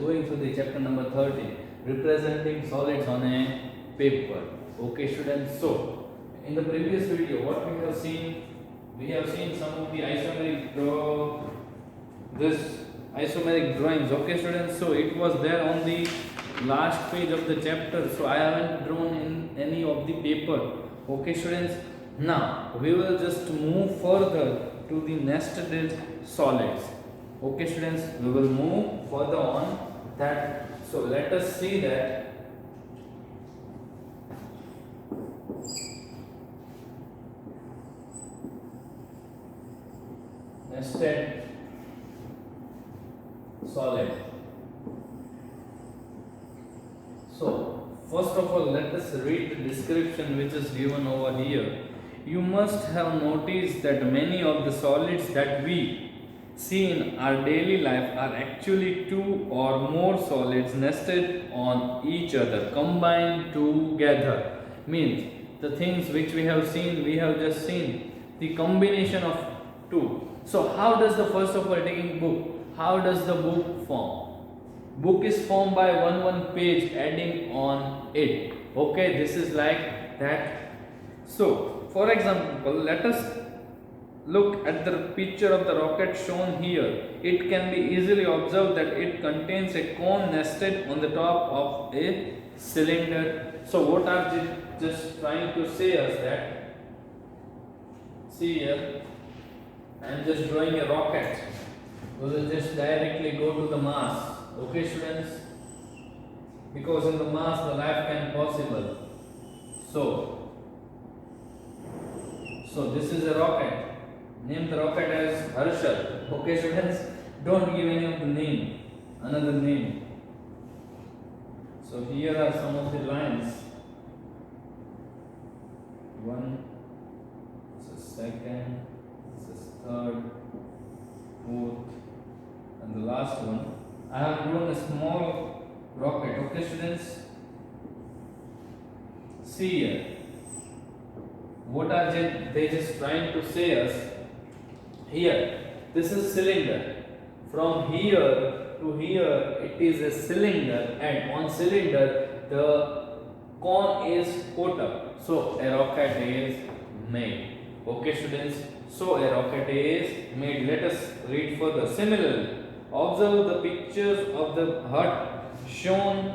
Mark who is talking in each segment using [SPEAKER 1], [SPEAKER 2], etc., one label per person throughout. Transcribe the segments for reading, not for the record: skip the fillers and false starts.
[SPEAKER 1] going through the chapter number 13, representing solids on a paper. Okay, students. So, in the previous video, what we have seen some of the isomeric drawings. Okay, students. So it was there on the last page of the chapter. So I haven't drawn in any of the paper. Okay, students. Now we will just move further to the nested solids. Okay, students, we will move further on that. So let us see that nested solid. So first of all, let us read the description which is given over here. You must have noticed that many of the solids that we see in our daily life are actually two or more solids nested on each other, combined together. Means the things which we have just seen the combination of two. So how does the first of all, taking book, how does the book form? Book is formed by one page adding on it. Okay, this is like that. So for example, let us look at the picture of the rocket shown here. It can be easily observed that it contains a cone nested on the top of a cylinder. So what are they just trying to say us that? See here, I am just drawing a rocket. We will just directly go to the Mars. Okay, students? Because in the Mars the life can possible. So this is a rocket. Name the rocket as Harshal. Okay, students? Don't give any of the name, another name. So here are some of the lines. One, this is second, this is third, fourth, and the last one. I have drawn a small rocket. Okay, students? See here. What are they just trying to say us? Here, this is cylinder. From here to here, it is a cylinder, and on cylinder, the cone is put up. So a rocket is made. Okay, students. So a rocket is made. Let us read further. Similarly, observe the pictures of the hut shown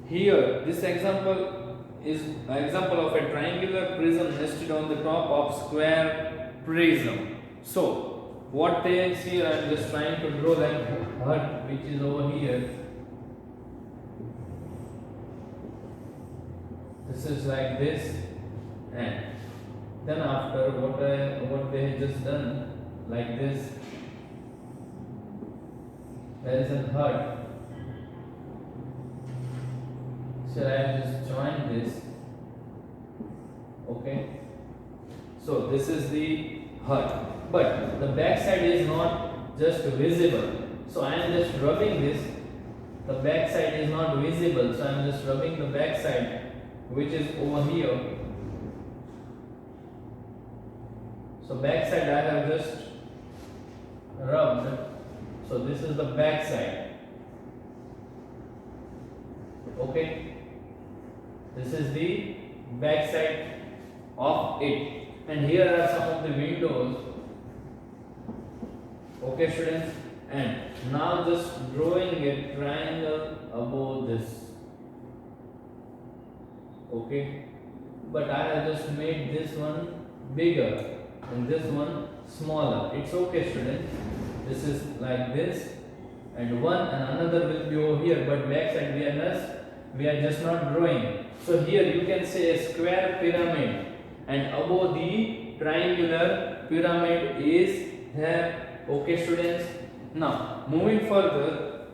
[SPEAKER 1] here. This example is an example of a triangular prism nested on the top of square prism. So what they see, I am just trying to draw like hut which is over here. This is like this, and then after what they have just done like this. There is a hut. So I have just joined this. Okay. So this is the hut. But the back side is not just visible. So I am just rubbing this. The back side is not visible. So I am just rubbing the back side, which is over here. So back side I have just rubbed. So this is the back side. Okay. This is the back side of it. And here are some of the windows. Okay, students. And now just drawing a triangle above this. Okay. But I have just made this one bigger and this one smaller. It's okay, students. This is like this, and one and another will be over here, but back side we are just not drawing. So here you can say a square pyramid, and above the triangular pyramid is here. Okay, students. Now moving further,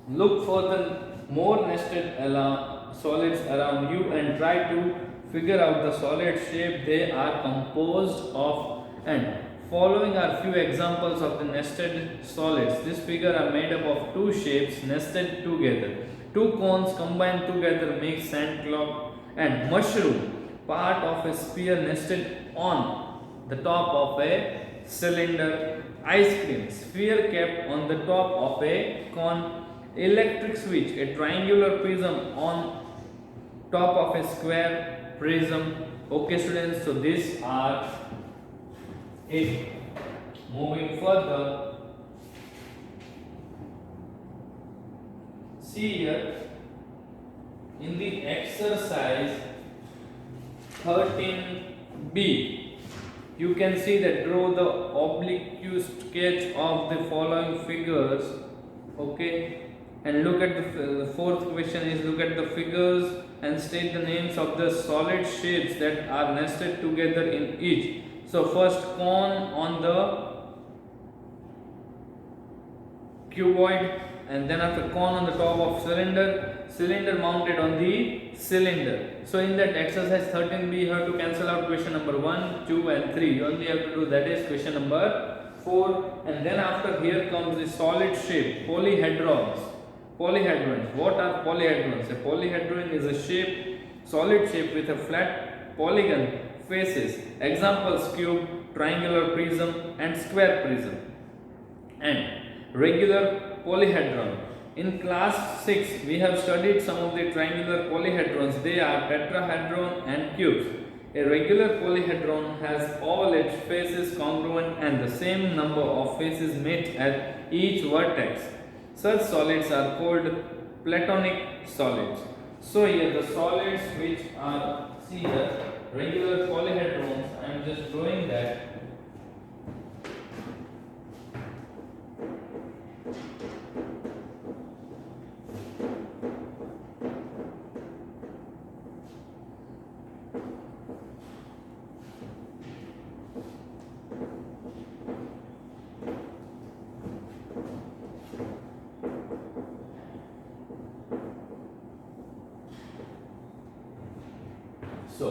[SPEAKER 1] look for the more nested solids around you and try to figure out the solid shape they are composed of. And following are few examples of the nested solids. This figure are made up of two shapes nested together. Two cones combined together make sandcloth and mushroom, part of a sphere nested on the top of a cylinder. Ice cream, sphere kept on the top of a cone. Electric switch, a triangular prism on top of a square prism. Okay students, so these are it. Moving further, see here in the exercise 13b, you can see that draw the oblique sketch of the following figures. Okay, and look at the fourth question is look at the figures and state the names of the solid shapes that are nested together in each. So first, cone on the cuboid, and then after cone on the top of cylinder mounted on the cylinder. So in that exercise 13b, you have to cancel out question number 1, 2 and 3. You only have to do that is question number 4. And then after here comes the solid shape, polyhedrons. Polyhedrons, what are polyhedrons? A polyhedron is a shape, solid shape with a flat polygon faces. Examples: cube, triangular prism and square prism. And regular polyhedron. In class 6, we have studied some of the triangular polyhedrons. They are tetrahedron and cubes. A regular polyhedron has all its faces congruent and the same number of faces met at each vertex. Such solids are called Platonic solids. So here the solids which are, see here, regular polyhedrons, I am just drawing that. So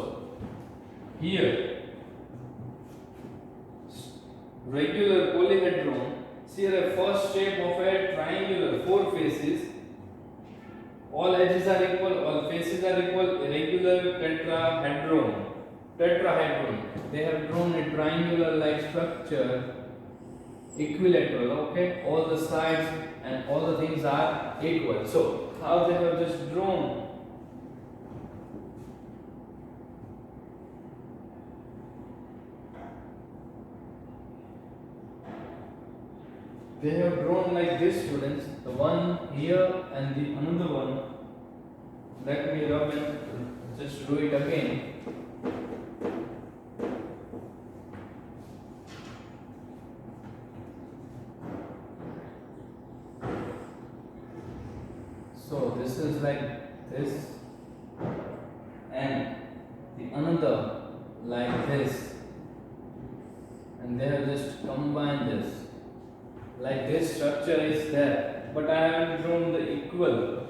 [SPEAKER 1] here regular polyhedron, see the first shape of a triangular, 4 faces, all edges are equal, all faces are equal. Irregular tetrahedron, they have drawn a triangular like structure, equilateral. Okay, all the sides and all the things are equal. So how they have just drawn, they have drawn like this, students. The one here and the another one. Let me rub and just do it again. So this is like this, and the another like this, and they have just combined this. Like this structure is there, but I haven't drawn the equal.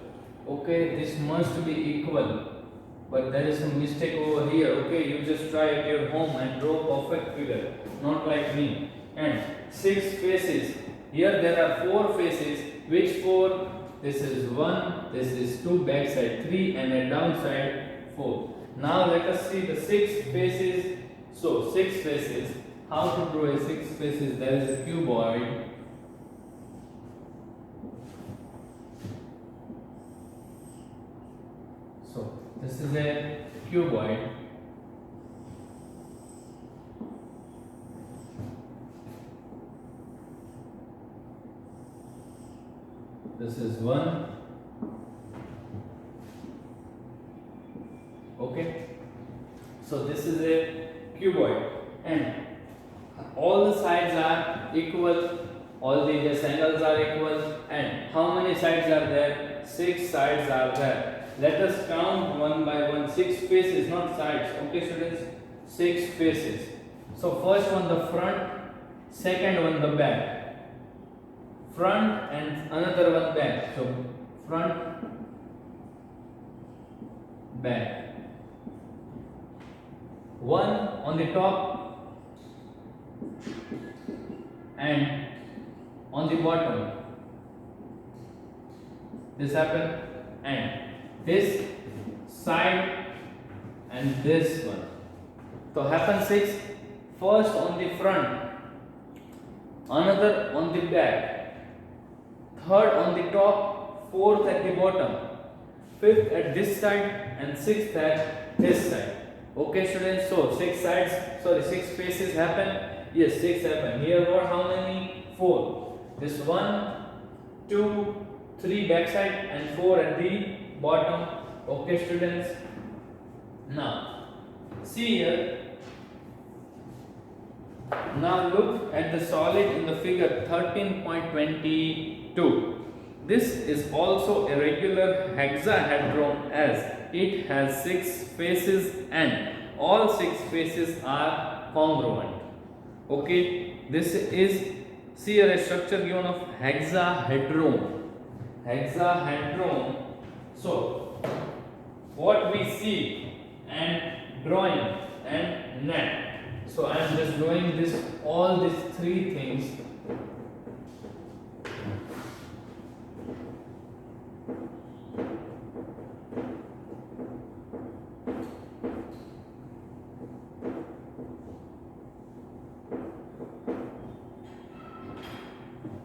[SPEAKER 1] Okay, this must be equal, but there is a mistake over here. Okay, you just try at your home and draw perfect figure, not like me. And 6 faces. Here there are 4 faces. Which 4? This is 1, this is 2, backside 3, and a downside 4. Now let us see the 6 faces. So 6 faces. How to draw a 6 faces? There is a cuboid. So this is a cuboid. This is 1. Okay. So this is a cuboid, and all the sides are equal. All the angles are equal. And how many sides are there? 6 sides are there. Let us count one by one. 6 faces, not sides. Okay, students? 6 faces. So first one the front, second one the back. Front and another one back. So front, back. One on the top and on the bottom. This happened, and this side and this one. So happen 6. First on the front, another on the back, third on the top, fourth at the bottom, fifth at this side, and sixth at this side. Okay, students. So six faces happen. Yes, six happen. Here were how many? Four. This 1, 2, 3 backside and 4 at the bottom. Okay, students. Now, see here. Now look at the solid in the figure 13.22. This is also a regular hexahedron as it has 6 faces and all 6 faces are congruent. Okay, this is, see here, a structure given of hexahedron. Hexahedron. So, what we see and drawing and net. So I am just drawing all these 3 things.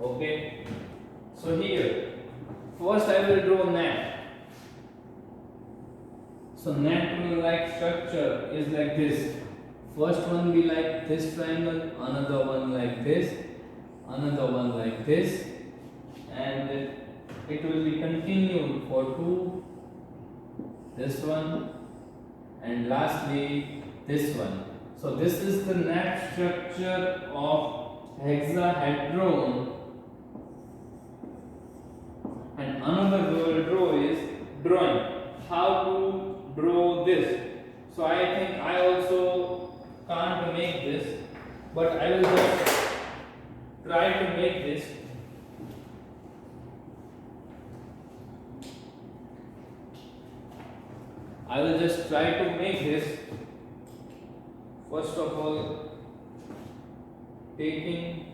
[SPEAKER 1] Okay. So here, first I will draw net. So net will like structure is like this. First one be like this triangle, another one like this, another one like this, and it will be continued for 2, this one, and lastly this one. So this is the net structure of hexahedron, and another we will draw is drawing. How to draw this? So I think I also can't make this, but I will just try to make this. I will just try to make this. First of all, taking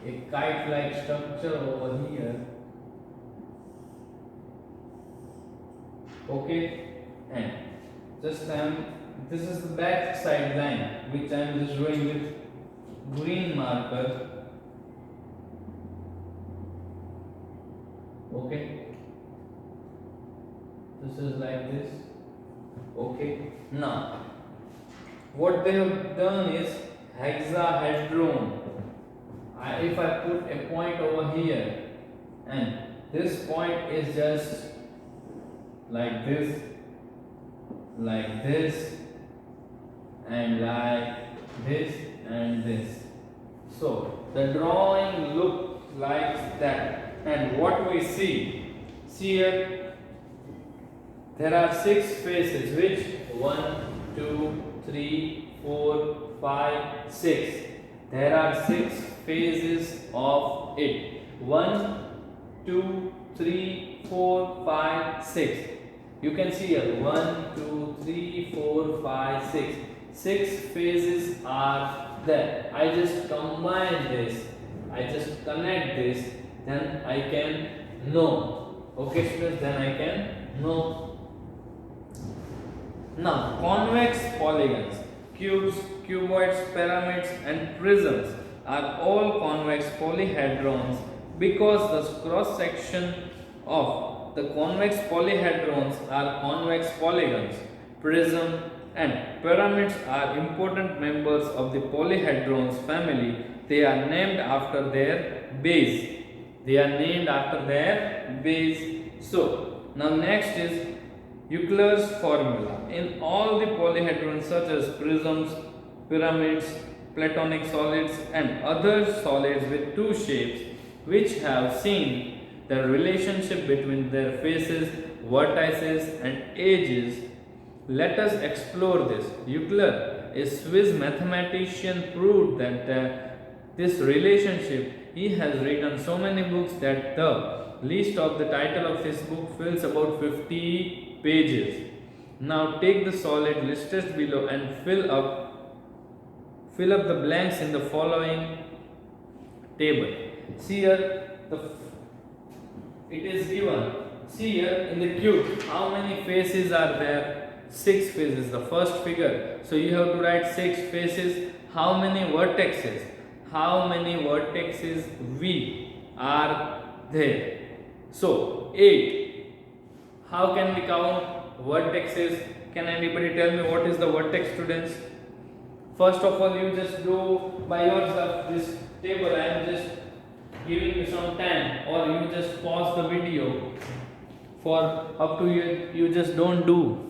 [SPEAKER 1] a kite-like structure over here. Okay, and just this is the back side line which I am just drawing with green marker. Okay, this is like this. Okay, now what they have done is hexahedron. If I put a point over here, and this point is just like this, and like this and this. So the drawing looks like that. And what we see here, there are 6 faces, which 1, 2, 3, 4, 5, 6. There are 6 phases of it. 1, 2, 3, 4, 5, 6. You can see here 1, 2, 3, 4, 5, 6. 6 phases are there. I just combine this, I just connect this, then I can know. Okay, students, then I can know. Now, convex polygons, cubes, cuboids, pyramids, and prisms are all convex polyhedrons because the cross section of the convex polyhedrons are convex polygons. Prism and pyramids are important members of the polyhedrons family. They are named after their base. So, now next is Nucleus Formula. In all the polyhedrons such as prisms, pyramids, Platonic solids, and other solids with 2 shapes which have seen the relationship between their faces, vertices, and edges. Let us explore this. Euclid, a Swiss mathematician, proved that this relationship. He has written so many books that the list of the title of his book fills about 50 pages. Now take the solid listed below and fill up the blanks in the following table. See here, it is given. See here in the cube, how many faces are there? 6 faces, the first figure. So you have to write 6 faces. How many vertices? How many vertices V are there. So 8. How can we count vertexes? Can anybody tell me what is the vertex, students? First of all, you just do by yourself this table. I am just giving you some time, or you just pause the video for up to you. You just don't do.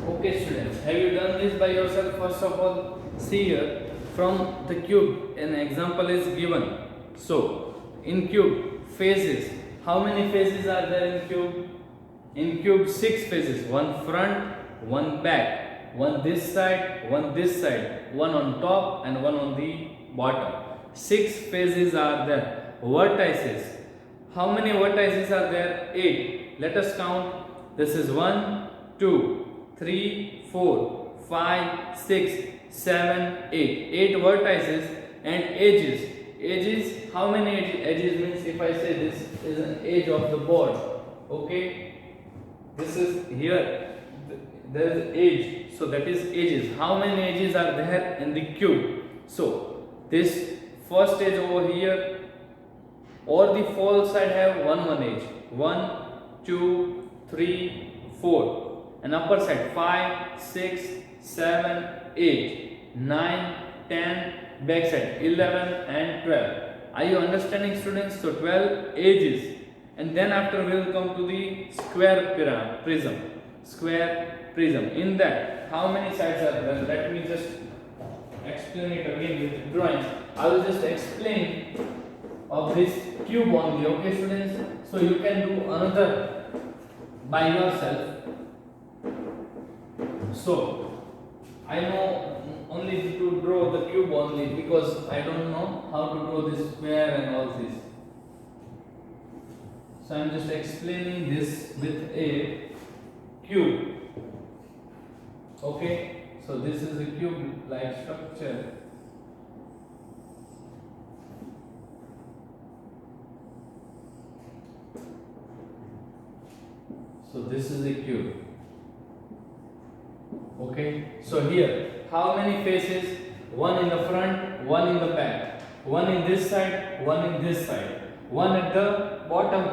[SPEAKER 1] Okay students, have you done this by yourself? First of all, see here from the cube an example is given. So in cube phases, how many phases are there in cube? In cube 6 phases, one front, one back, one this side, one on top and one on the bottom. 6 phases are there. Vertices, how many vertices are there? 8. Let us count. This is 1, 2, 3, 4, 5, 6, 7, 8. 8 vertices and edges. Edges, how many edges means if I say this is an edge of the board. Okay. This is here. There is edge. So that is edges. How many edges are there in the cube? So this first edge over here or the fall side have one edge. 1, 2, 3, 4. And upper side 5, 6, 7, 8, 9, 10, back side 11 and 12. Are you understanding students? So 12 edges. And then after we will come to the square prism. Square prism. In that, how many sides are there? Let me just explain it again with drawings. I will just explain of this cube only. Okay students? So you can do another by yourself. So I know only to draw the cube only because I don't know how to draw this square and all this. So I am just explaining this with a cube. Okay, so this is a cube like structure. So this is a cube. Okay, so here how many faces? One in the front, one in the back, one in this side, one in this side, one at the bottom,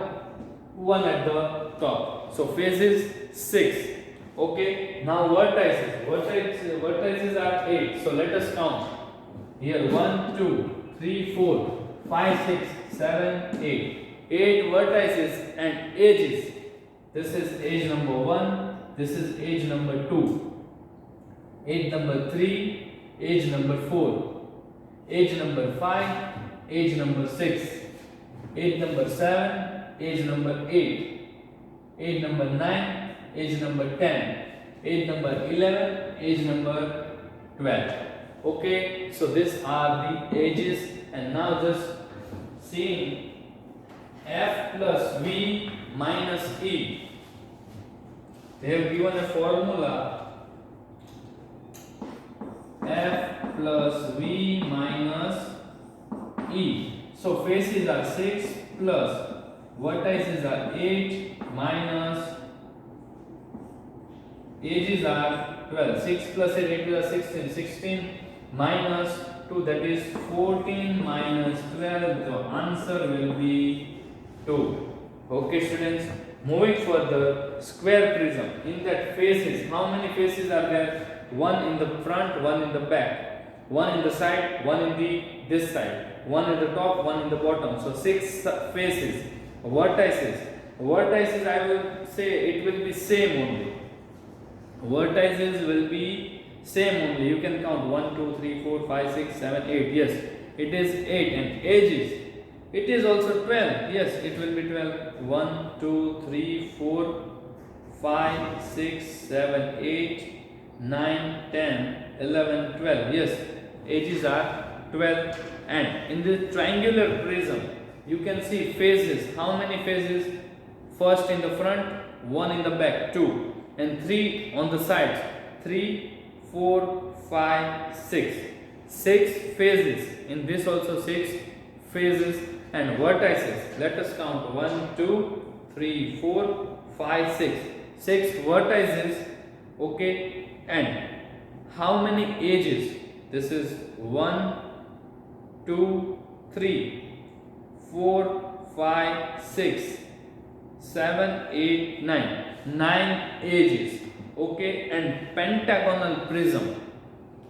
[SPEAKER 1] one at the top. So faces 6. Okay, now vertices. Vertices are 8. So let us count. Here 1, 2, 3, 4, 5, 6, 7, 8. 8 vertices and edges. This is edge number 1. This is edge number 2. Edge number 3, edge number 4, edge number 5, edge number 6, edge number 7, edge number 8, edge number 9, edge number 10, edge number 11, edge number 12. Okay, so these are the edges, and now just seeing F plus V minus E. They have given a formula F plus V minus E. So faces are 6 plus vertices are 8 minus Ages are 12. 6 plus 8, 8 is 16. 16 minus 2, that is 14 minus 12. The answer will be 2. Okay, students. Moving further, square prism. In that faces, how many faces are there? One in the front, one in the back, one in the side, one in the this side, one in the top, one in the bottom. So 6 faces. Vertices. Vertices, I will say it will be same only. Vertices will be same only. You can count 1, 2, 3, 4, 5, 6, 7, 8. Yes, it is 8. And edges, it is also 12. Yes, it will be 12. 1, 2, 3, 4, 5, 6, 7, 8, 9, 10, 11, 12. Yes, edges are 12. And in the triangular prism, you can see phases. How many phases? First in the front, one in the back, 2. And 3 on the sides. 3, 4, 5, 6. 6 phases. In this also 6 phases. And vertices, let us count 1, 2, 3, 4, 5, 6. 6 vertices. Okay, and how many edges? This is 1, 2, 3, 4, 5, 6, 7, 8, 9. 9 edges. Okay, and pentagonal prism.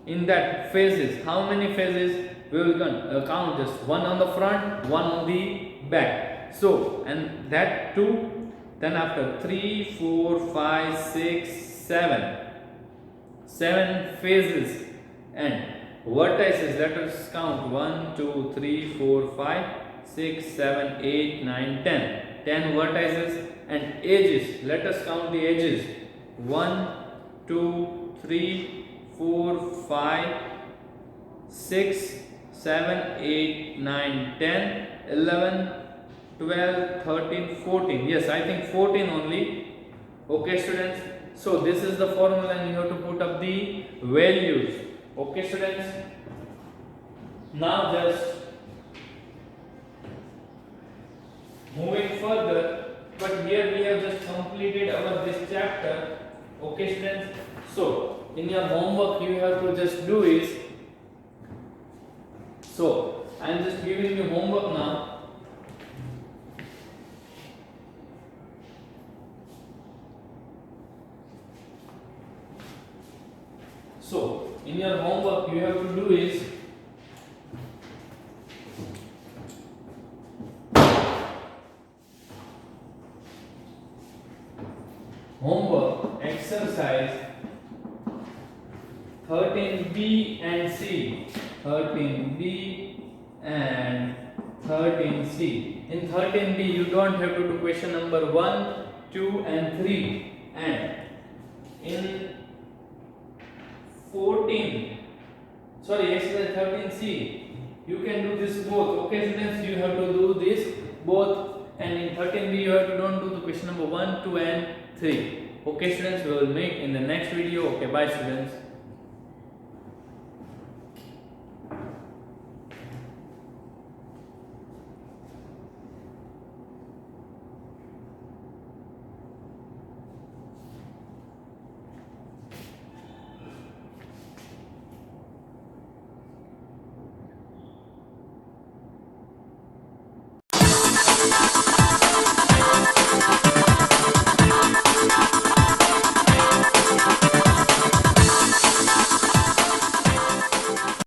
[SPEAKER 1] In that phases, how many phases? We will count just one on the front, one on the back. So, and that 2, then after 3, 4, 5, 6, 7. 7 phases and vertices. Let us count 1, 2, 3, 4, 5, 6, 7, 8, 9, 10. 10 vertices and edges. Let us count the edges. 1, 2, 3, 4, 5, 6, 7, 8, 9, 10, 11, 12, 13, 14. Yes, I think 14 only. Okay, students. So this is the formula and you have to put up the values. Okay, students. Now just moving further, but here we have just completed our this chapter. Okay, students. So in your homework you have to just do is, so I am just giving you homework now. So in your homework you have to do is, homework exercise 13B and C. 13B and 13C. In 13B you don't have to do question number 1, 2 and 3. And in exercise 13C, you can do this both. Okay, students, you have to do this both. And in 13B you have to don't do the question number 1, 2 and 3. Okay, students, we will meet in the next video. Okay, bye, students.